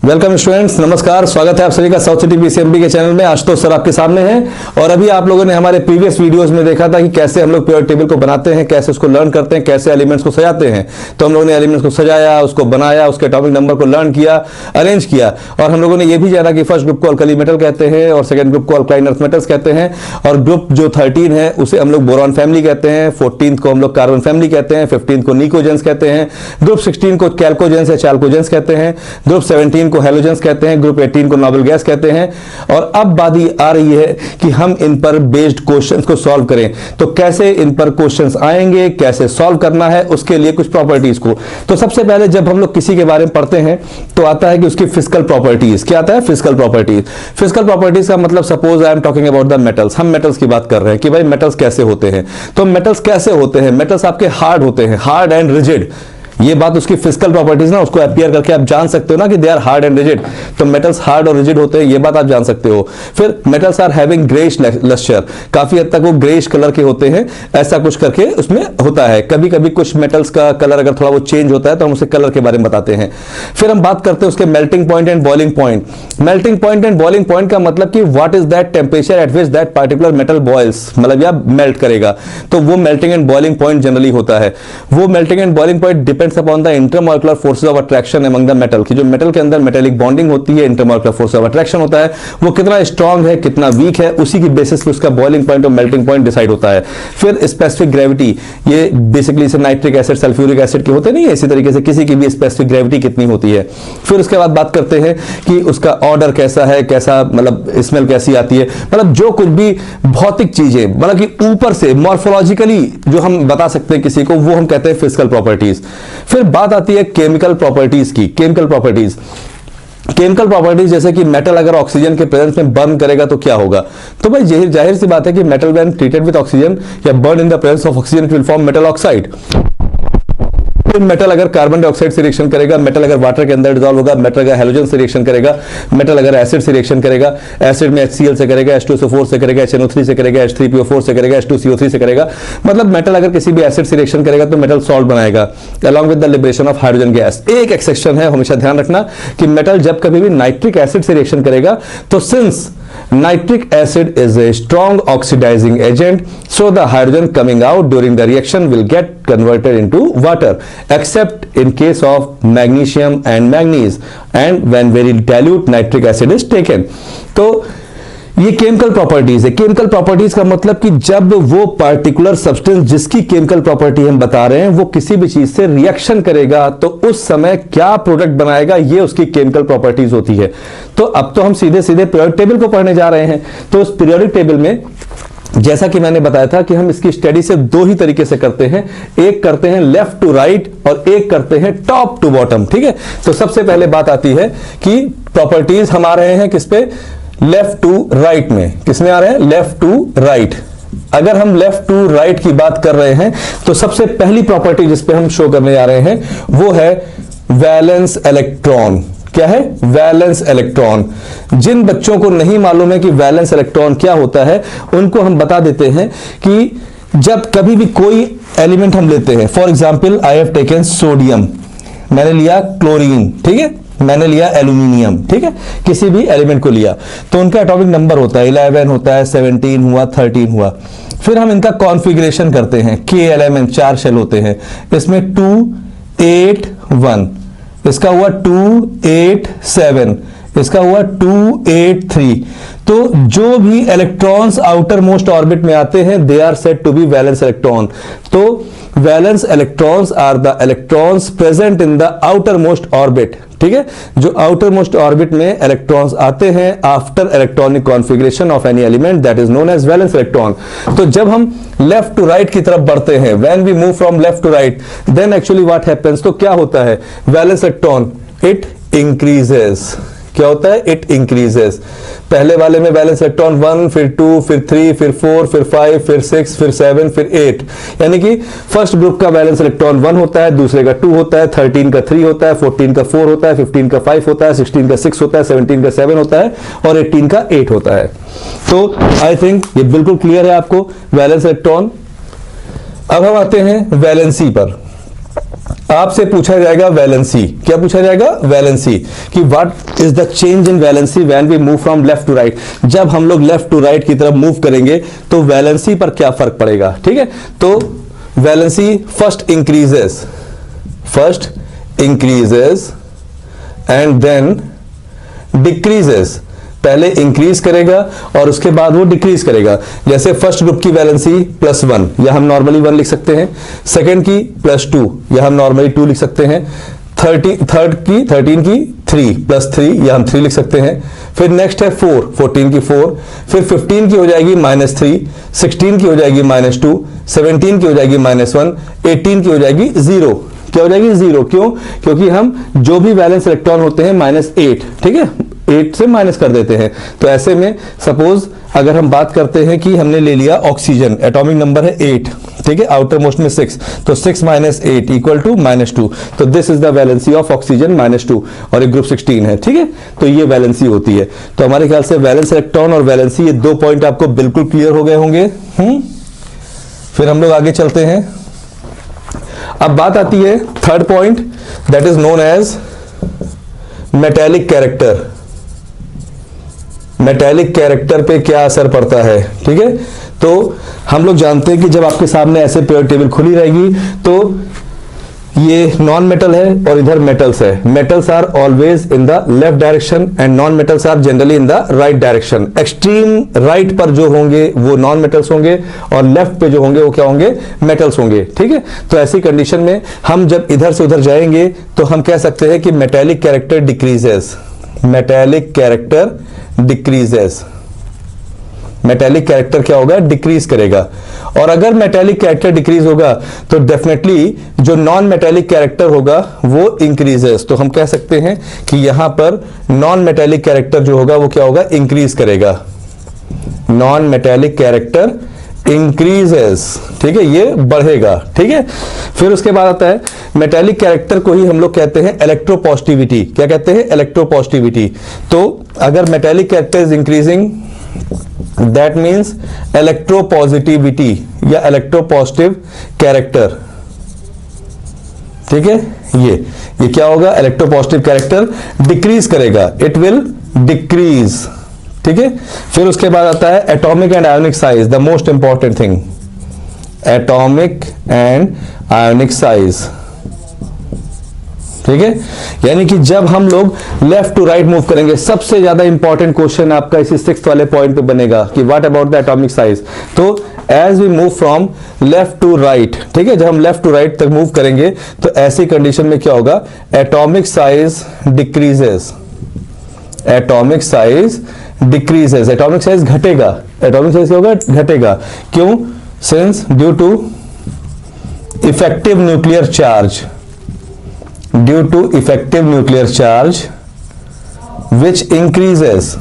Welcome students, नमस्कार। स्वागत है आप सभी का साउथ सिटी पीसीएमबी के चैनल में। आशुतोष सर आपके सामने हैं और अभी आप लोगों ने हमारे प्रीवियस वीडियोस में देखा था कि कैसे हम लोग पीरियोडिक टेबल को बनाते हैं, कैसे उसको लर्न करते हैं, कैसे एलिमेंट्स को सजाते हैं। तो हम लोगों ने एलिमेंट्स को सजाया, उसको बनाया, उसके एटॉमिक नंबर को लर्न किया, अरेंज किया और हम लोगों ने ये भी जाना कि फर्स्ट ग्रुप को अल्कली मेटल कहते हैं और सेकंड ग्रुप को अल्काइन अर्थ मेटल्स कहते हैं और ग्रुप जो 13 है उसे हम लोग बोरॉन फैमिली कहते हैं, 14th को हम लोग कार्बन फैमिली कहते हैं, 15th को निकोजेंस कहते हैं, ग्रुप 16 को कैल्कोजेंस या चाल्कोजेंस कहते हैं, ग्रुप 17 को हेलोजेंस कहते हैं, ग्रुप 18 को नोबल गैस कहते हैं। और अब बात आ रही है कि हम इन पर बेस्ड क्वेश्चंस को सॉल्व करें। तो कैसे इन पर क्वेश्चंस आएंगे, कैसे सॉल्व करना है, उसके लिए कुछ प्रॉपर्टीज को। तो सबसे पहले जब हम लोग किसी के बारे में पढ़ते हैं तो आता है कि उसकी फिजिकल प्रॉपर्टीज। क्या आता है? Physical properties. फिजिकल प्रॉपर्टीज का मतलब suppose I am talking about the metals. हम मेटल्स की बात कर रहे हैं कि भाई मेटल्स कैसे होते हैं। तो मेटल्स कैसे होते हैं? मेटल्स आपके हार्ड होते हैं, हार्ड एंड रिजिड। ये बात उसकी फिजिकल प्रॉपर्टीज ना, उसको अपीयर करके आप जान सकते हो ना कि they are hard and rigid. तो मेटल्स हार्ड और रिजिड होते हैं, ये बात आप जान सकते हो। फिर metals are having greyish lustre. काफी हद तक वो ग्रेइश कलर के होते हैं, ऐसा कुछ करके उसमें होता है। कभी कभी कुछ मेटल्स का कलर अगर थोड़ा वो चेंज होता है तो हम उसे कलर के बारे में बताते हैं। फिर हम बात करते हैं उसके melting point and boiling point. Melting point and boiling point का मतलब कि what is that temperature at which that particular metal boils, मतलब या मेल्ट करेगा। तो वो melting and boiling point generally होता है। वो melting and boiling point depends upon the intermolecular forces of attraction among the metal. कि जो मेटल के अंदर मेटेलिक बॉन्डिंग होती है, इंटरमॉलिक्यूलर फोर्स ऑफ अट्रैक्शन होता है, वो कितना स्ट्रांग है, कितना वीक है, उसी की बेसिस पे उसका बॉइलिंग पॉइंट और मेल्टिंग पॉइंट डिसाइड होता है। फिर स्पेसिफिक ग्रेविटी, ये बेसिकली से नाइट्रिक एसिड सल्फ्यूरिक एसिड के होते नहीं है, इसी तरीके से किसी की भी स्पेसिफिक ग्रेविटी कितनी होती है। फिर उसके बाद बात करते हैं कि उसका ऑर्डर कैसा है, कैसा मतलब स्मेल कैसी आती है, मतलब जो कुछ भी भौतिक चीजें, मतलब कि ऊपर से मॉर्फोलॉजिकली जो हम बता सकते हैं किसी को, वो हम कहते हैं फिजिकल प्रॉपर्टीज। फिर बात आती है केमिकल प्रॉपर्टीज की। केमिकल प्रॉपर्टीज जैसे कि मेटल अगर ऑक्सीजन के प्रेजेंस में बर्न करेगा तो क्या होगा। तो भाई जाहिर सी बात है कि metal when treated with oxygen या burn in the presence of oxygen it will form metal oxide. Metal अगर कार्बन डाइऑक्साइड से रिएक्शन करेगा, मेटल अगर वाटर के अंदर डिसॉल्व होगा, मेटल अगर हेलोजन से रिएक्शन करेगा, मेटल अगर एसिड से रिएक्शन करेगा, एसिड में HCl से करेगा, H2SO4 से करेगा, HNO3 से करेगा, H3PO4 से करेगा, H2CO3 से करेगा। मतलब मेटल अगर किसी भी एसिड से रिएक्शन करेगा तो मेटल सॉल्ट बनाएगा along with the liberation of hydrogen gas. एक एक्सेप्शन है, हमेशा ध्यान रखना कि मेटल जब कभी भी नाइट्रिक एसिड से रिएक्शन करेगा तो since nitric acid is a strong oxidizing agent, so the hydrogen coming out during the reaction will get converted into water, except in case of magnesium and manganese and when very dilute nitric acid is taken। तो ये chemical properties है। Chemical properties का मतलब कि जब वो particular substance जिसकी chemical property हम बता रहे हैं वो किसी भी चीज से रिएक्शन करेगा तो उस समय क्या प्रोडक्ट बनाएगा, ये उसकी केमिकल प्रॉपर्टीज होती है। तो अब तो हम सीधे सीधे पीरियोडिक टेबल को पढ़ने जा रहे हैं। तो उस पीरियोडिक टेबल में जैसा कि मैंने बताया था कि हम इसकी स्टडी से दो ही तरीके से करते हैं, एक करते हैं लेफ्ट टू राइट और एक करते हैं टॉप टू बॉटम। ठीक है, तो सबसे पहले बात आती है कि प्रॉपर्टीज हम आ रहे हैं किस पे, लेफ्ट टू राइट में। किसमें आ रहे हैं? Left to right. अगर हम लेफ्ट टू राइट की बात कर रहे हैं तो सबसे पहली प्रॉपर्टी जिस पे हम शो करने जा रहे हैं वो है वैलेंस इलेक्ट्रॉन। क्या है? Valence electron. जिन बच्चों को नहीं मालूम है कि वैलेंस इलेक्ट्रॉन क्या होता है उनको हम बता देते हैं कि जब कभी भी कोई एलिमेंट हम लेते हैं, for example I have taken sodium, मैंने लिया क्लोरीन, ठीक है, मैंने लिया एल्यूमिनियम, ठीक है, किसी भी एलिमेंट को लिया तो उनका एटॉमिक नंबर होता है 11 होता है, 17 हुआ, 13 हुआ। फिर हम इनका कॉन्फ़िगरेशन करते हैं, के एलिमेंट 4 शेल होते हैं, इसमें 2 8 1, इसका हुआ 2 8 7, इसका हुआ 2 8 3। तो जो भी इलेक्ट्रॉन्स आउटर मोस्ट ऑर्बिट में आते हैं they are said to be valence electron. तो valence electrons are the electrons present in the outer most orbit. ठीक है, जो आउटर मोस्ट ऑर्बिट में इलेक्ट्रॉन्स आते हैं after electronic configuration of any element that is known as valence electron. तो जब हम लेफ्ट टू राइट की तरफ बढ़ते हैं, when we move from left to right then actually what happens, तो क्या होता है, वैलेंस इलेक्ट्रॉन इट इंक्रीजेस। क्या होता है? It increases. पहले वाले में वैलेंस इलेक्ट्रॉन 1, फिर 2, फिर 3, फिर 4, फिर 5, फिर 6, फिर 7, फिर 8। यानी कि फर्स्ट ग्रुप का वैलेंस इलेक्ट्रॉन 1 होता है, दूसरे का 2 होता है, 13 का 3 होता है, 14 का 4 होता है, 15 का 5 होता है, 16 का 6 होता है, 17 का 7 होता है और 18 का 8 होता है। तो आई थिंक ये बिल्कुल क्लियर है आपको वैलेंस इलेक्ट्रॉन। अब हम आते हैं वैलेंसी पर। आपसे पूछा जाएगा वैलेंसी। क्या पूछा जाएगा? वैलेंसी, कि what is the change in valency when we move from left to right. जब हम लोग लेफ्ट टू राइट की तरफ मूव करेंगे तो वैलेंसी पर क्या फर्क पड़ेगा। ठीक है, तो valency first increases and then decreases. पहले इंक्रीज करेगा और उसके बाद वो डिक्रीज करेगा। जैसे फर्स्ट ग्रुप की वैलेंसी +1, या हम नॉर्मली 1 लिख सकते हैं। सेकंड की +2, या हम नॉर्मली 2 लिख सकते हैं। थर्ड की 13 की 3 +3, या हम 3 लिख सकते हैं। फिर नेक्स्ट है 4, 14 की 4, फिर 15 की हो जाएगी -3, 16 की हो जाएगी -2, 17 की हो जाएगी -1, 18 की हो जाएगी 0। क्या हो जाएगी? 0। क्यों? क्योंकि हम जो भी वैलेंस इलेक्ट्रॉन होते हैं -8, ठीक है, 8 से माइनस कर देते हैं। तो ऐसे में सपोज अगर हम बात करते हैं कि हमने ले लिया ऑक्सीजन, एटॉमिक नंबर है 8, ठीक है, आउटर मोस्ट में 6, तो 6 - 8 = -2। तो this is the valency of oxygen -2, और एक ग्रुप 16 है। ठीक है, तो ये वैलेंसी होती है। तो हमारे ख्याल से वैलेंस इलेक्ट्रॉन और वैलेंसी, ये 2 पॉइंट आपको बिल्कुल क्लियर हो गए होंगे। फिर हम लोग आगे चलते हैं। अब बात आती है third point, that is known as metallic character. Metallic character पे क्या असर पड़ता है। ठीक है, तो हम लोग जानते हैं कि जब आपके सामने ऐसे पीरियड टेबल खुली रहेगी तो ये नॉन मेटल है और इधर मेटल्स है। Metals are always in the left direction and non metals are generally in the right direction. Extreme right पर जो होंगे वो नॉन मेटल्स होंगे और लेफ्ट पे जो होंगे वो क्या होंगे? मेटल्स होंगे। ठीक है, तो ऐसी कंडीशन में हम जब इधर से उधर जाएंगे तो हम कह सकते हैं कि metallic character decreases. Metallic character decreases. Metallic character क्या होगा? डिक्रीज करेगा। और अगर मेटेलिक कैरेक्टर डिक्रीज होगा तो डेफिनेटली जो नॉन मेटेलिक कैरेक्टर होगा वो इंक्रीजेस। तो हम कह सकते हैं कि यहां पर नॉन मेटेलिक कैरेक्टर जो होगा वो क्या होगा? इंक्रीज करेगा। Non metallic character increases. ठीक है, ये बढ़ेगा। ठीक है, फिर उसके बाद आता है मेटेलिक कैरेक्टर को ही हम लोग कहते हैं इलेक्ट्रोपॉजिटिविटी। क्या कहते हैं? इलेक्ट्रोपॉजिटिविटी। तो अगर metallic character is increasing, that means electropositivity या इलेक्ट्रोपॉजिटिव कैरेक्टर। ठीक है, ये क्या होगा? इलेक्ट्रोपॉजिटिव कैरेक्टर डिक्रीज करेगा, इट विल डिक्रीज। ठीक है, फिर उसके बाद आता है atomic and ionic size, the most important thing. Atomic and ionic size. ठीक है, यानी कि जब हम लोग लेफ्ट टू राइट मूव करेंगे, सबसे ज्यादा इंपॉर्टेंट क्वेश्चन आपका इसी 6th वाले पॉइंट पे बनेगा कि what about the atomic size. तो as we move from left to right, ठीक है, जब हम लेफ्ट टू राइट तक मूव करेंगे तो ऐसी कंडीशन में क्या होगा? Atomic size decreases. Atomic size decreases, atomic size घटेगा। एटॉमिक साइज क्या होगा? घटेगा। क्यों? Since due to effective nuclear charge, due to effective nuclear charge which increases।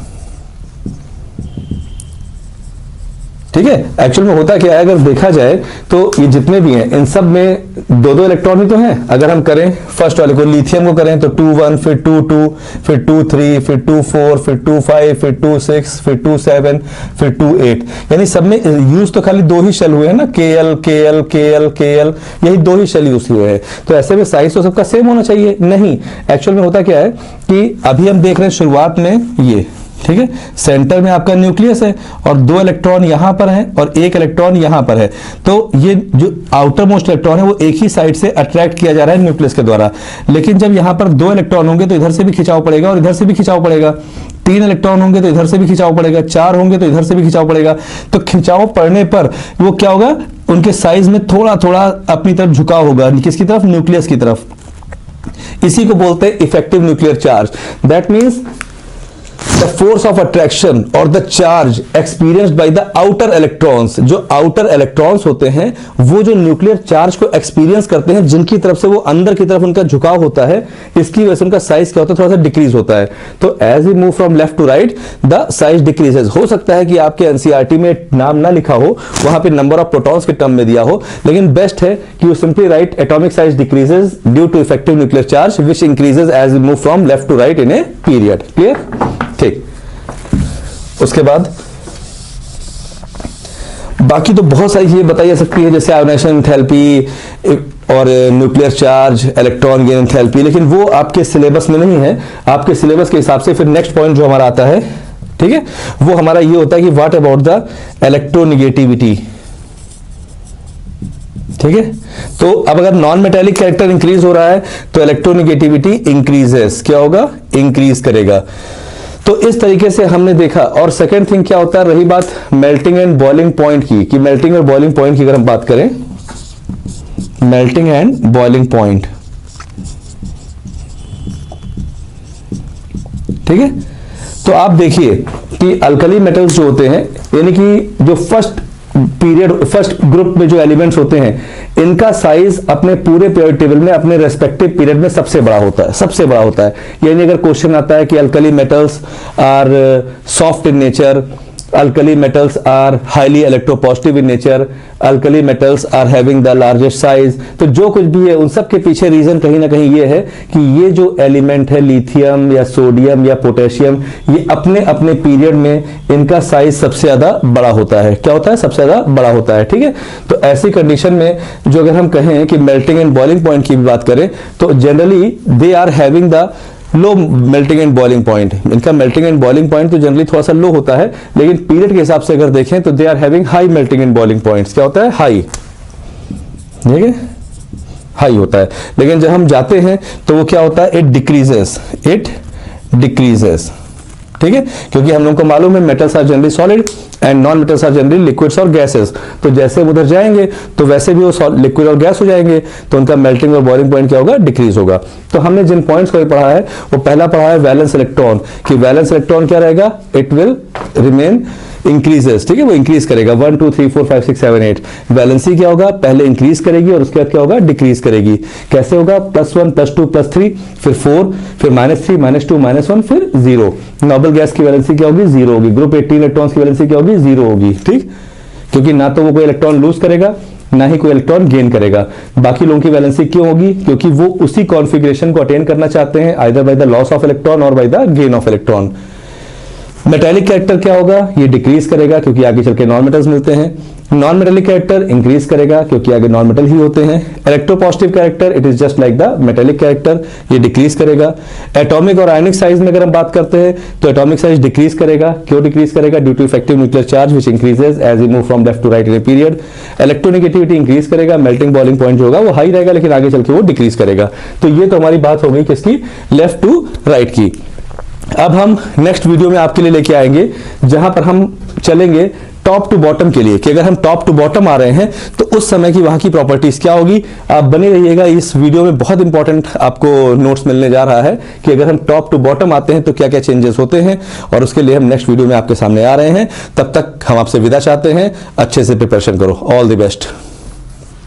ठीक है, एक्चुअल में होता क्या है, अगर देखा जाए तो ये जितने भी हैं इन सब में 2-2 इलेक्ट्रॉन ही तो हैं। अगर हम करें फर्स्ट वाले को, लिथियम को करें तो 2-1, फिर 2-2, फिर 2-3, फिर 2-4, फिर 2-5, फिर 2-6, फिर 2-7, फिर 2-8। यानी सब में यूज तो खाली 2 ही शेल हुए हैं ना, KL KL KL KL, यही 2 ही शेल यूज हुए हैं। तो ऐसे में साइज तो सबका सेम होना चाहिए। नहीं, एक्चुअल में होता क्या है कि अभी हम देख रहे हैं शुरुआत में ये, ठीक है, सेंटर में आपका न्यूक्लियस है और 2 इलेक्ट्रॉन यहां पर हैं और 1 इलेक्ट्रॉन यहां पर है। तो ये जो आउटर मोस्ट इलेक्ट्रॉन है वो एक ही साइड से अट्रैक्ट किया जा रहा है न्यूक्लियस के द्वारा। लेकिन जब यहां पर 2 इलेक्ट्रॉन होंगे तो इधर से भी खिंचाव पड़ेगा और इधर से भी खिंचाव पड़ेगा। 3 इलेक्ट्रॉन होंगे तो इधर से भी खिंचाव पड़ेगा, 4 होंगे तो इधर से भी खिंचाव पड़ेगा। तो खिंचाव पड़ने पर वो क्या होगा? उनके साइज में थोड़ा थोड़ा अपनी तरफ झुकाव होगा। किसकी तरफ? न्यूक्लियस की तरफ। इसी को बोलते हैं effective nuclear charge. That means the force of attraction और the charge experienced by the outer electrons। जो outer electrons होते हैं वो जो न्यूक्लियर चार्ज को एक्सपीरियंस करते हैं, जिनकी तरफ से वो अंदर की तरफ उनका झुकाव होता है, इसकी वजह से उनका साइज क्या होता है? थोड़ा सा डिक्रीज होता है। तो as we move from left to right the size decreases. हो सकता है कि आपके एनसीईआरटी में नाम ना लिखा हो, वहां पे नंबर ऑफ प्रोटॉन्स के टर्म में दिया हो, लेकिन बेस्ट है कि you simply write atomic size decreases due to effective nuclear charge which increases as we move from left to right in a period. Clear? ठीक, उसके बाद बाकी तो बहुत सारी चीजें बताई जा सकती है, जैसे आयोनाइजेशन एंथैल्पी और nuclear charge, electron gain enthalpy, लेकिन वो आपके सिलेबस में नहीं है। आपके सिलेबस के हिसाब से फिर नेक्स्ट पॉइंट जो हमारा आता है, ठीक है, वो हमारा ये होता है कि व्हाट अबाउट द इलेक्ट्रोनिगेटिविटी। ठीक है, तो अब अगर नॉन मेटेलिक कैरेक्टर इंक्रीज हो रहा है तो इलेक्ट्रोनिगेटिविटी इंक्रीजेस, क्या होगा, इंक्रीज करेगा। तो इस तरीके से हमने देखा। और सेकेंड थिंग क्या होता है, रही बात मेल्टिंग एंड बॉइलिंग पॉइंट की, कि मेल्टिंग और बॉइलिंग पॉइंट की अगर हम बात करें, मेल्टिंग एंड बॉइलिंग पॉइंट, ठीक है, तो आप देखिए कि अल्कली मेटल्स जो होते हैं, यानी कि जो फर्स्ट ग्रुप में जो एलिमेंट्स होते हैं, इनका साइज अपने पूरे पीरियड टेबल में अपने रेस्पेक्टिव पीरियड में सबसे बड़ा होता है, सबसे बड़ा होता है। यानी अगर क्वेश्चन आता है कि alkali metals are soft in nature, alkali metals are highly electropositive in nature, alkali metals are having the largest size, तो जो कुछ भी है उन सब के पीछे रीजन कहीं ना कहीं ये है कि ये जो एलिमेंट है लिथियम या सोडियम या पोटेशियम, ये अपने अपने पीरियड में इनका साइज सबसे ज्यादा बड़ा होता है। क्या होता है, सबसे ज्यादा बड़ा होता है। ठीक है, तो ऐसी कंडीशन में जो अगर हम कहें कि मेल्टिंग एंड बॉइलिंग पॉइंट की भी बात करें, तो generally they are having the low melting and boiling point. इनका मेल्टिंग एंड बॉइलिंग पॉइंट तो जनरली थोड़ा सा लो होता है, लेकिन पीरियड के हिसाब से अगर देखें तो they are having high melting and boiling points. क्या होता है, हाई, ठीक है, हाई होता है। लेकिन जब हम जाते हैं तो वो क्या होता है, इट डिक्रीजेस, इट डिक्रीजेस। ठीक है, क्योंकि हम लोग को मालूम है metals are generally solid and non metals are generally liquids और गैसेस, तो जैसे उधर जाएंगे तो वैसे भी वो लिक्विड और गैस हो जाएंगे, तो उनका मेल्टिंग और बॉइलिंग पॉइंट क्या होगा, डिक्रीज होगा। तो हमने जिन पॉइंट्स को पढ़ा है, वो पहला पढ़ा है वैलेंस इलेक्ट्रॉन, कि वैलेंस इलेक्ट्रॉन क्या रहेगा, इट विल रिमेन इंक्रीजेस। ठीक है, वो इंक्रीज करेगा 1 2 3 4 5 6 7 8। वैलेंसी क्या होगा, पहले इंक्रीज करेगी और उसके बाद क्या होगा, डिक्रीज करेगी। कैसे होगा, +1 +2 +3 फिर 4 फिर -3 -2 -1 फिर 0। नोबल गैस की वैलेंसी क्या होगी, 0 होगी। ग्रुप 18 इलेक्ट्रॉन्स की वैलेंसी क्या होगी, 0 होगी। ठीक, क्योंकि ना तो वो कोई इलेक्ट्रॉन लूज करेगा ना ही कोई इलेक्ट्रॉन गेन करेगा। बाकी लोगों की वैलेंसी क्यों होगी, क्योंकि वो उसी कॉन्फ़िगरेशन को अटेन करना चाहते हैं, either by the loss of electron और by the gain of electron. Metallic character क्या होगा, ये डिक्रीज करेगा क्योंकि आगे चल के नॉन मेटल्स मिलते हैं। नॉन मेटेलिक कैरेक्टर इंक्रीज करेगा क्योंकि आगे नॉन मेटल ही होते हैं। Electropositive character, it is just like the metallic character, ये डिक्रीज करेगा। एटॉमिक और आयनिक साइज में अगर हम बात करते हैं तो एटॉमिक साइज डिक्रीज करेगा। क्यों डिक्रीज करेगा, due to effective nuclear charge which increases as we move from left to right in a period. Electronegativity increase करेगा, मेल्टिंग बॉइलिंग पॉइंट जो होगा वो हाई रहेगा, लेकिन आगे चल के वो डिक्रीज करेगा। तो ये तो हमारी बात हो गई किसकी, लेफ्ट टू राइट की। अब हम नेक्स्ट वीडियो में आपके लिए लेके आएंगे जहां पर हम चलेंगे टॉप टू बॉटम के लिए, कि अगर हम टॉप टू बॉटम आ रहे हैं तो उस समय की वहां की प्रॉपर्टीज क्या होगी। आप बने रहिएगा, इस वीडियो में बहुत इंपॉर्टेंट आपको नोट्स मिलने जा रहा है कि अगर हम टॉप टू बॉटम आते हैं तो क्या क्या चेंजेस होते हैं, और उसके लिए हम नेक्स्ट वीडियो में आपके सामने आ रहे हैं। तब तक हम आपसे विदा चाहते हैं, अच्छे से प्रिपरेशन करो। All the best.